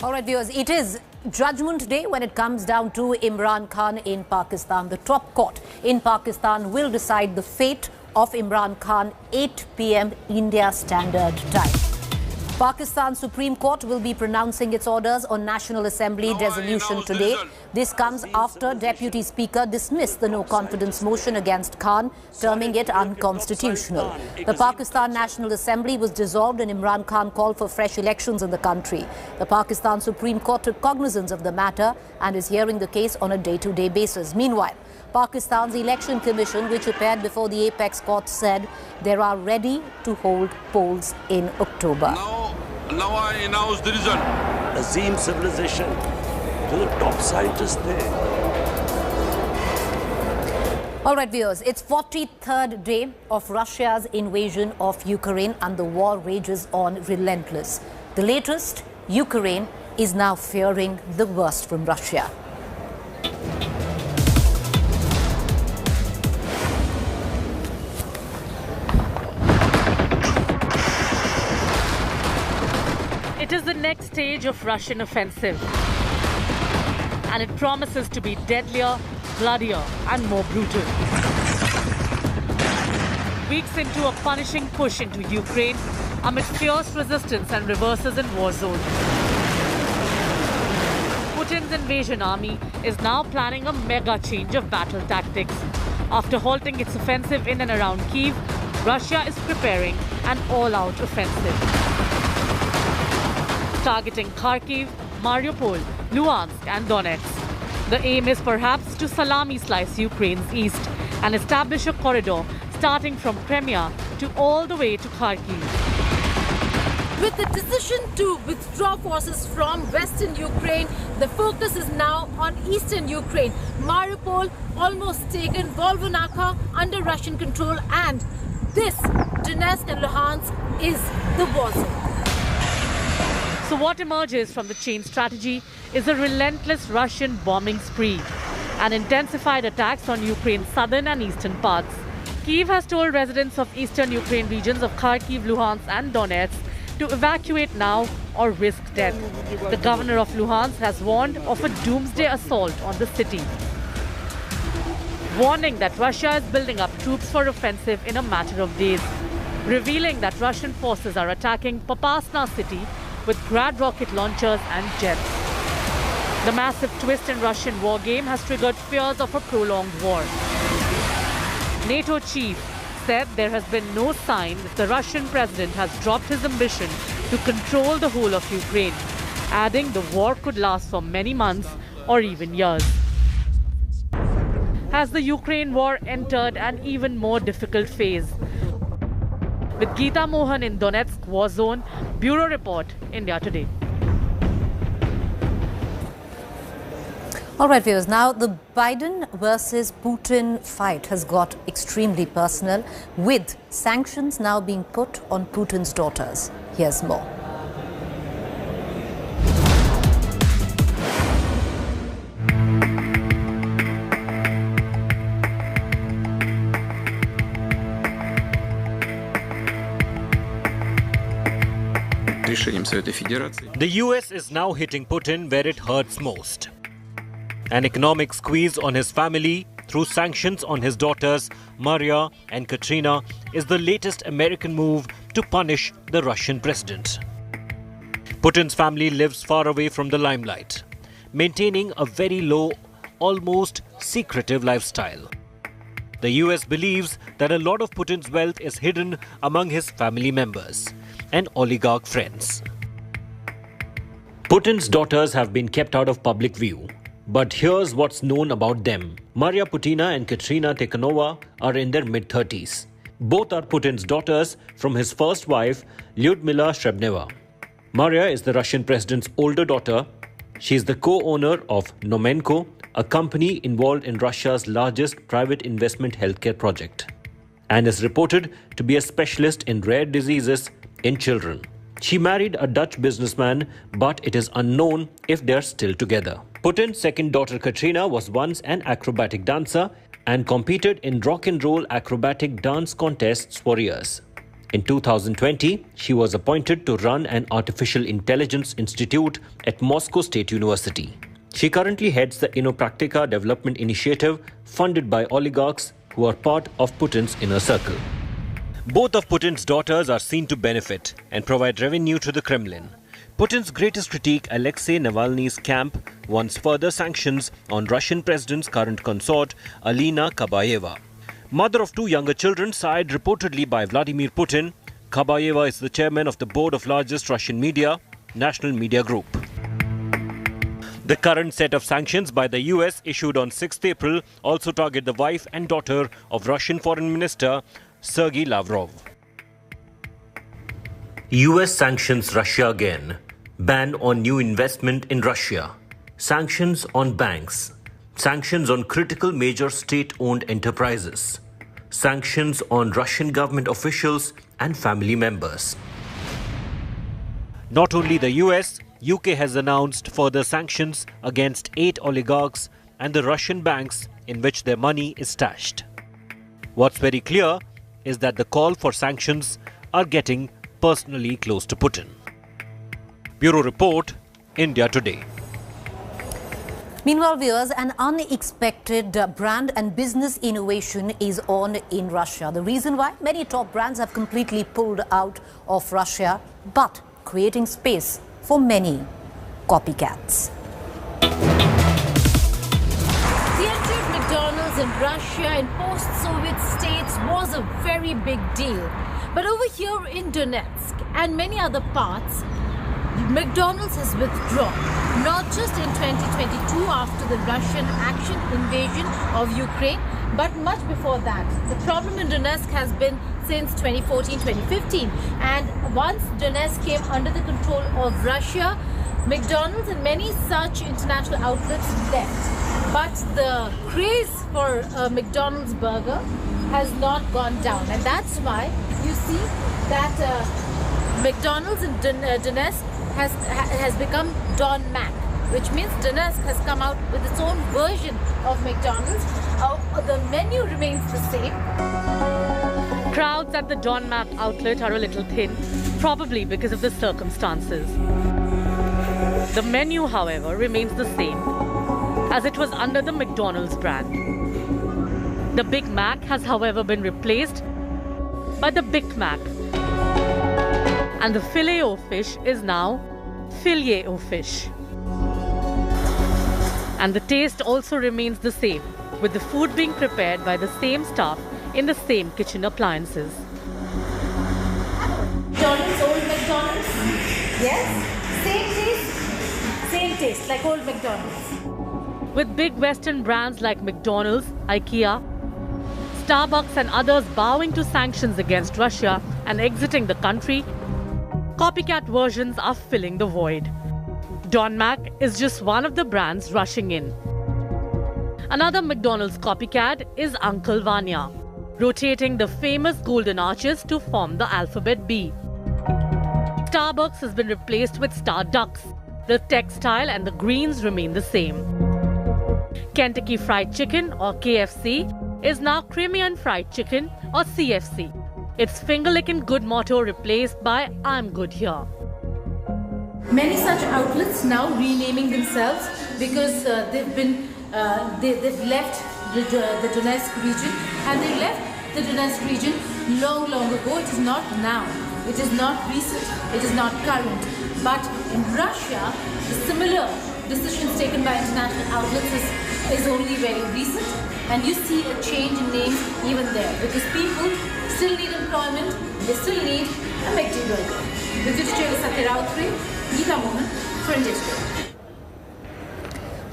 All right, viewers, it is Judgment Day when it comes down to Imran Khan in Pakistan. The top court in Pakistan will decide the fate of Imran Khan 8 p.m. India Standard Time. Pakistan Supreme Court will be pronouncing its orders on National Assembly resolution today. This comes after Deputy Speaker dismissed the no-confidence motion against Khan, terming it unconstitutional. The Pakistan National Assembly was dissolved and Imran Khan called for fresh elections in the country. The Pakistan Supreme Court took cognizance of the matter and is hearing the case on a day-to-day basis. Meanwhile, Pakistan's Election Commission, which appeared before the apex court, said they are ready to hold polls in October. Now I announce the result. Azim civilization to the top scientists there. All right, viewers, it's 43rd day of Russia's invasion of Ukraine and the war rages on relentless. The latest, Ukraine is now fearing the worst from Russia. It is the next stage of Russian offensive, and it promises to be deadlier, bloodier and more brutal. Weeks into a punishing push into Ukraine amid fierce resistance and reverses in war zone. Putin's invasion army is now planning a mega change of battle tactics. After halting its offensive in and around Kyiv, Russia is preparing an all-out offensive, targeting Kharkiv, Mariupol, Luhansk and Donetsk. The aim is perhaps to salami slice Ukraine's east and establish a corridor starting from Crimea to all the way to Kharkiv. With the decision to withdraw forces from western Ukraine, the focus is now on eastern Ukraine. Mariupol almost taken, Volvanaka under Russian control, and this, Donetsk and Luhansk, is the war zone. So what emerges from the change strategy is a relentless Russian bombing spree and intensified attacks on Ukraine's southern and eastern parts. Kyiv has told residents of eastern Ukraine regions of Kharkiv, Luhansk and Donetsk to evacuate now or risk death. The governor of Luhansk has warned of a doomsday assault on the city, warning that Russia is building up troops for offensive in a matter of days, revealing that Russian forces are attacking Popasna city with Grad rocket launchers and jets. The massive twist in Russian war game has triggered fears of a prolonged war. NATO chief said there has been no sign that the Russian president has dropped his ambition to control the whole of Ukraine, adding the war could last for many months or even years. Has the Ukraine war entered an even more difficult phase? With Geeta Mohan in Donetsk war zone, Bureau Report, India Today. All right, viewers, now the Biden versus Putin fight has got extremely personal, with sanctions now being put on Putin's daughters. Here's more. The US is now hitting Putin where it hurts most. An economic squeeze on his family through sanctions on his daughters Maria and Katrina is the latest American move to punish the Russian president. Putin's family lives far away from the limelight, maintaining a very low, almost secretive lifestyle. The US believes that a lot of Putin's wealth is hidden among his family members and oligarch friends. Putin's daughters have been kept out of public view. But here's what's known about them. Maria Putina and Katrina Tikhanova are in their mid-30s. Both are Putin's daughters from his first wife, Lyudmila Shrebneva. Maria is the Russian president's older daughter. She is the co-owner of Nomenko, a company involved in Russia's largest private investment healthcare project, and is reported to be a specialist in rare diseases in children. She married a Dutch businessman, but it is unknown if they are still together. Putin's second daughter Katrina was once an acrobatic dancer and competed in rock and roll acrobatic dance contests for years. In 2020, she was appointed to run an artificial intelligence institute at Moscow State University. She currently heads the Innopractica development initiative funded by oligarchs who are part of Putin's inner circle. Both of Putin's daughters are seen to benefit and provide revenue to the Kremlin. Putin's greatest critique, Alexei Navalny's camp, wants further sanctions on Russian president's current consort, Alina Kabayeva. Mother of two younger children, sired reportedly by Vladimir Putin, Kabayeva is the chairman of the board of largest Russian media, National Media Group. The current set of sanctions by the US issued on 6th April also target the wife and daughter of Russian Foreign Minister Sergei Lavrov. US sanctions Russia again. Ban on new investment in Russia. Sanctions on banks. Sanctions on critical major state-owned enterprises. Sanctions on Russian government officials and family members. Not only the US, UK has announced further sanctions against 8 oligarchs and the Russian banks in which their money is stashed. What's very clear is that the call for sanctions are getting personally close to Putin. Bureau Report, India Today. Meanwhile, viewers, an unexpected brand and business innovation is on in Russia. The reason why? Many top brands have completely pulled out of Russia, but creating space for many copycats. The entry of McDonald's in Russia and post-Soviet states was a very big deal. But over here in Donetsk and many other parts, McDonald's has withdrawn, not just in 2022 after the Russian action invasion of Ukraine, but much before that. The problem in Donetsk has been since 2014-2015, and once Donetsk came under the control of Russia, McDonald's and many such international outlets left. But the craze for a McDonald's burger has not gone down, and that's why you see that McDonald's in Donetsk has become Don Mac, which means Donetsk has come out with its own version of McDonald's. The menu remains the same. Crowds at the Don Mac outlet are a little thin, probably because of the circumstances. The menu, however, remains the same, as it was under the McDonald's brand. The Big Mac has, however, been replaced by the Big Mac. And the Filet-O-Fish is now Filet-O-Fish. And the taste also remains the same, with the food being prepared by the same staff in the same kitchen appliances. McDonald's, old McDonald's? Yes? Same taste, like old McDonald's. With big Western brands like McDonald's, IKEA, Starbucks and others bowing to sanctions against Russia and exiting the country, copycat versions are filling the void. Don Mac is just one of the brands rushing in. Another McDonald's copycat is Uncle Vanya, rotating the famous golden arches to form the alphabet B. Starbucks has been replaced with Starducks. The textile and the greens remain the same. Kentucky Fried Chicken, or KFC, is now Crimean Fried Chicken, or CFC. Its finger-licking good motto replaced by I'm good here. Many such outlets now renaming themselves because they've left the Donetsk region, and they left the Donetsk region long ago. It is not now. It is not recent. It is not current. But in Russia, the similar decisions taken by international outlets is only very recent, and you see a change in names even there because people still need employment. They still need a McD burger. With you today, Geeta Mohan for India Today.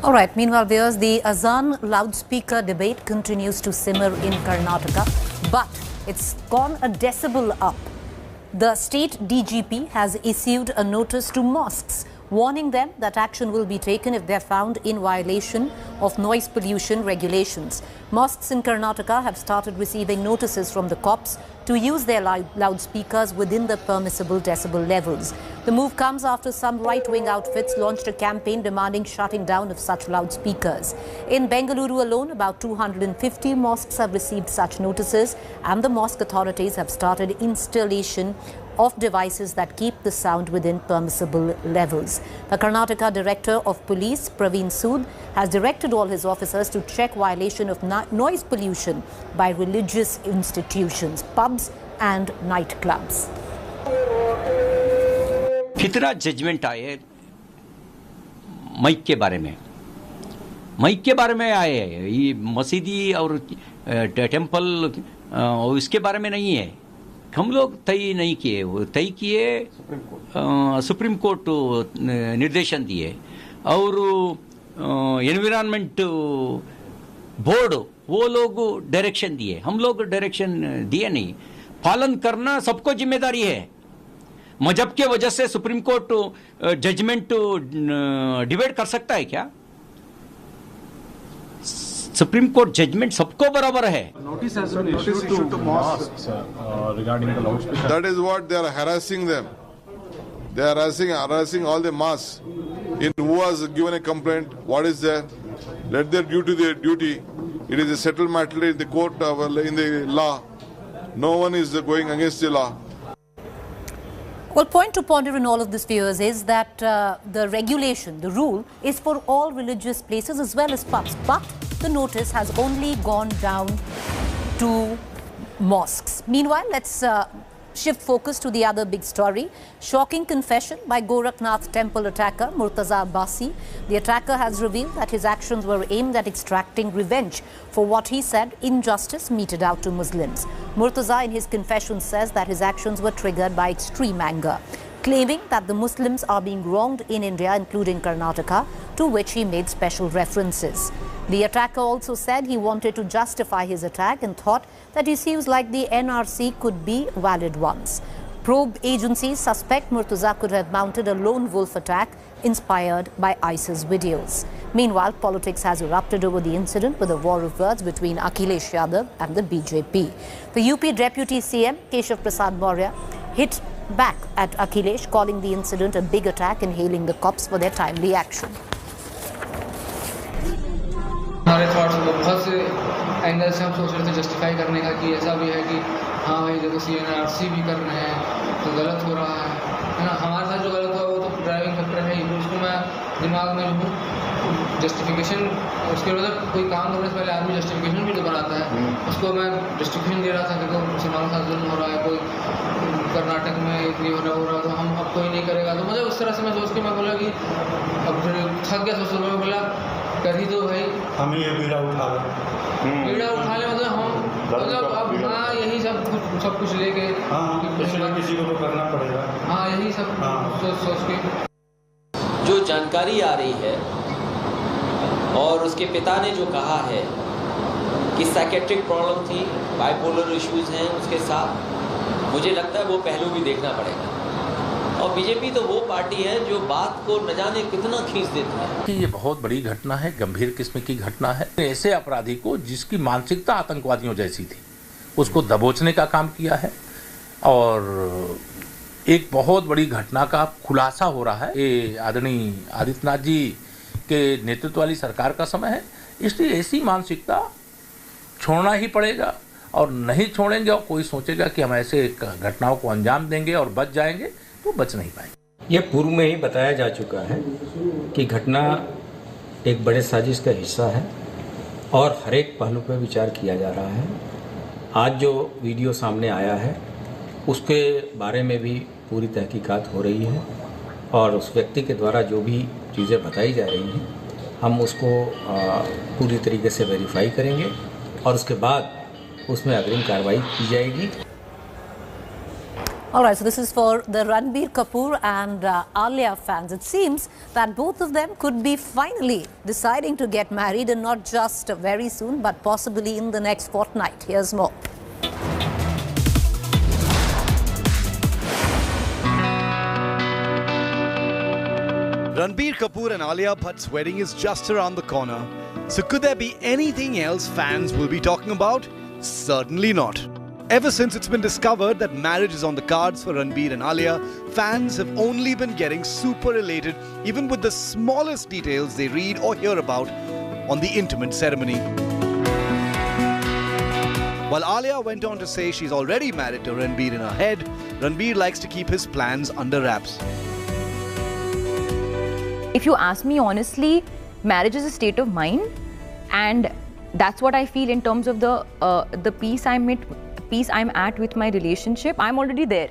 All right. Meanwhile, viewers, the Azan loudspeaker debate continues to simmer in Karnataka, but it's gone a decibel up. The state DGP has issued a notice to mosques, warning them that action will be taken if they're found in violation of noise pollution regulations. Mosques in Karnataka have started receiving notices from the cops to use their loudspeakers within the permissible decibel levels. The move comes after some right-wing outfits launched a campaign demanding shutting down of such loudspeakers. In Bengaluru alone, about 250 mosques have received such notices, and the mosque authorities have started installation of devices that keep the sound within permissible levels. The Karnataka Director of Police, Praveen Sood, has directed all his officers to check violation of noise pollution by religious institutions, pubs and nightclubs. कितना judgement आए mic के बारे में आए हैं, ये मस्जिदी और temple और इसके बारे में नहीं है। हम लोग तय नहीं किए, वो तय किए सुप्रीम कोर्ट निर्देशन दिए और एनवायरनमेंट बोर्ड वो लोग डायरेक्शन दिए, हम लोग डायरेक्शन दिए नहीं। पालन करना सबको जिम्मेदारी है। मजहब के वजह से सुप्रीम कोर्ट जजमेंट डिबेट कर सकता है क्या? सुप्रीम कोर्ट जजमेंट सबको बराबर है। Notice has been issued to mosques regarding the loudspeaker. That is what they are harassing them. They are harassing all the mosques. In who has given a complaint? What is there? Let their duty. It is a settled matter in the court, in the law. No one is going against the law. Well, point to ponder in all of this, viewers, is that the regulation, the rule, is for all religious places as well as pubs. But the notice has only gone down to mosques. Meanwhile, let's shift focus to the other big story. Shocking confession by Gorakhnath temple attacker Murtaza Abbasi. The attacker has revealed that his actions were aimed at extracting revenge for what he said injustice meted out to Muslims. Murtaza in his confession says that his actions were triggered by extreme anger, claiming that the Muslims are being wronged in India, including Karnataka, to which he made special references. The attacker also said he wanted to justify his attack and thought that issues like the NRC could be valid ones. Probe agencies suspect Murtaza could have mounted a lone wolf attack inspired by ISIS videos. Meanwhile, politics has erupted over the incident with a war of words between Akhilesh Yadav and the BJP. The UP Deputy CM Keshav Prasad Maurya hit back at Akhilesh, calling the incident a big attack and hailing the cops for their timely action. हमारे thoughts बहुत से angle से हम सोच रहे थे justify करने का कि ऐसा भी है कि हाँ भाई देखो CNRC भी कर रहे हैं तो गलत हो रहा है ना। हमारे साथ जो गलत हुआ वो तो ड्राइविंग फैक्टर है ही, उसको मैं दिमाग में जो जस्टिफिकेशन, उसके मतलब कोई काम करने से पहले आदमी जस्टिफिकेशन भी तो बनाता है, उसको मैं जस्टिफिकेशन दे रहा था। देखो मुसलमानों के साथ जुल्म हो रहा है, कोई कर्नाटक में इतनी हो रहा तो हम अब कोई नहीं करेगा। तो मुझे उस तरह से मैं सोच के मैं बोला कि अब थक गया सोच मैं बोला कर ही दो भाई, हम ये बीड़ा उठा ले मतलब हम मतलब अब हाँ यही सब कुछ लेके किसी को तो करना पड़ेगा। हाँ यही सब सोच के जो जानकारी आ रही है और उसके पिता ने जो कहा है कि साइकेट्रिक प्रॉब्लम थी, बाइपोलर इश्यूज हैं उसके साथ, मुझे लगता है वो पहलू भी देखना पड़ेगा। और बीजेपी तो वो पार्टी है जो बात को न जाने कितना खींच देती है कि ये बहुत बड़ी घटना है, गंभीर किस्म की घटना है। ऐसे अपराधी को जिसकी मानसिकता आतंकवादियों जैसी थी उसको दबोचने का काम किया है और एक बहुत बड़ी घटना का खुलासा हो रहा है। ये आदरणीय आदित्यनाथ जी के नेतृत्व वाली सरकार का समय है, इसलिए ऐसी मानसिकता छोड़ना ही पड़ेगा और नहीं छोड़ेंगे और कोई सोचेगा कि हम ऐसे घटनाओं को अंजाम देंगे और बच जाएंगे तो बच नहीं पाएंगे। ये पूर्व में ही बताया जा चुका है कि घटना एक बड़े साजिश का हिस्सा है और हर एक पहलू पर विचार किया जा रहा है। आज जो वीडियो सामने आया है उसके बारे में भी पूरी तहकीकात हो रही है और उस व्यक्ति के द्वारा जो भी चीज़ें बताई जा रही हैं हम उसको पूरी तरीके से वेरीफाई करेंगे और उसके बाद उसमें अग्रिम कार्रवाई की जाएगी। All right, so this is for the Ranbir Kapoor and Alia fans. It seems that both of them could be finally deciding to get married, and not just very soon, but possibly in the next fortnight. Here's more. Ranbir Kapoor and Alia Bhatt's wedding is just around the corner. So could there be anything else fans will be talking about? Certainly not. Ever since it's been discovered that marriage is on the cards for Ranbir and Alia, fans have only been getting super elated even with the smallest details they read or hear about on the intimate ceremony. While Alia went on to say she's already married to Ranbir in her head, Ranbir likes to keep his plans under wraps. If you ask me honestly, marriage is a state of mind, and that's what I feel in terms of the peace I'm at with my relationship. I'm already there.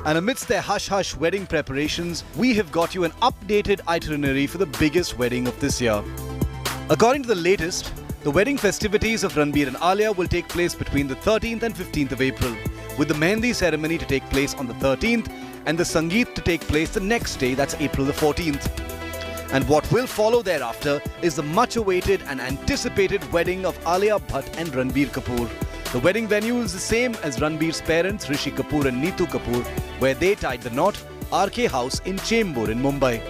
And amidst their hush-hush wedding preparations, we have got you an updated itinerary for the biggest wedding of this year. According to the latest, the wedding festivities of Ranbir and Alia will take place between the 13th and 15th of April, with the Mehndi ceremony to take place on the 13th and the Sangeet to take place the next day, that's April the 14th. And what will follow thereafter is the much-awaited and anticipated wedding of Alia Bhatt and Ranbir Kapoor. The wedding venue is the same as Ranbir's parents, Rishi Kapoor and Neetu Kapoor, where they tied the knot, RK House in Chembur in Mumbai.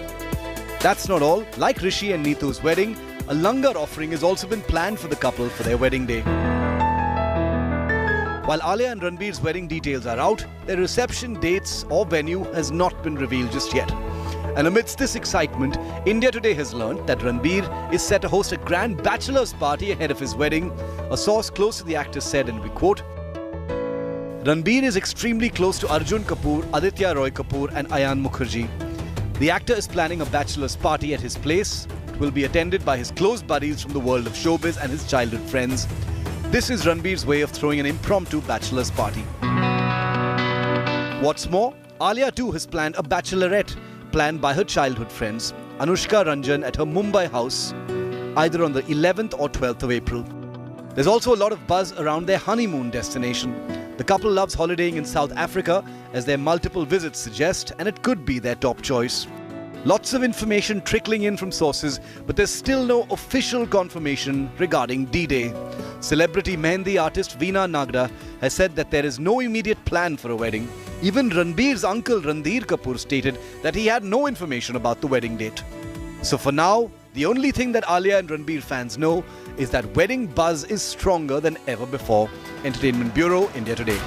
That's not all. Like Rishi and Neetu's wedding, a langar offering has also been planned for the couple for their wedding day. While Alia and Ranbir's wedding details are out, their reception dates or venue has not been revealed just yet. And amidst this excitement, India Today has learnt that Ranbir is set to host a grand bachelor's party ahead of his wedding. A source close to the actor said, and we quote, Ranbir is extremely close to Arjun Kapoor, Aditya Roy Kapoor and Ayan Mukherjee. The actor is planning a bachelor's party at his place. It will be attended by his close buddies from the world of showbiz and his childhood friends. This is Ranbir's way of throwing an impromptu bachelor's party. What's more, Alia too has planned a bachelorette planned by her childhood friends, Anushka Ranjan at her Mumbai house, either on the 11th or 12th of April. There's also a lot of buzz around their honeymoon destination. The couple loves holidaying in South Africa, as their multiple visits suggest, and it could be their top choice. Lots of information trickling in from sources, but there's still no official confirmation regarding D-Day. Celebrity Mehndi artist Veena Nagda has said that there is no immediate plan for a wedding. Even Ranbir's uncle Randhir Kapoor stated that he had no information about the wedding date. So for now, the only thing that Alia and Ranbir fans know is that wedding buzz is stronger than ever before. Entertainment Bureau, India Today.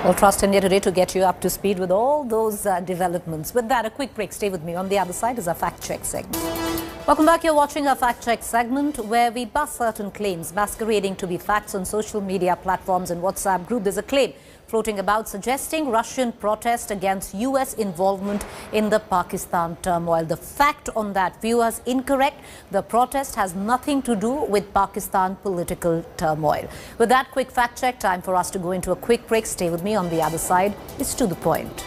We'll trust India Today to get you up to speed with all those developments. With that, a quick break. Stay with me. On the other side is our fact check segment. Welcome back. You're watching our fact check segment, where we bust certain claims masquerading to be facts on social media platforms and WhatsApp group. There's a claim floating about suggesting Russian protest against US involvement in the Pakistan turmoil. The fact on that, viewers, incorrect. The protest has nothing to do with Pakistan political turmoil. With that quick fact check, time for us to go into a quick break. Stay with me. On the other side, it's To The Point.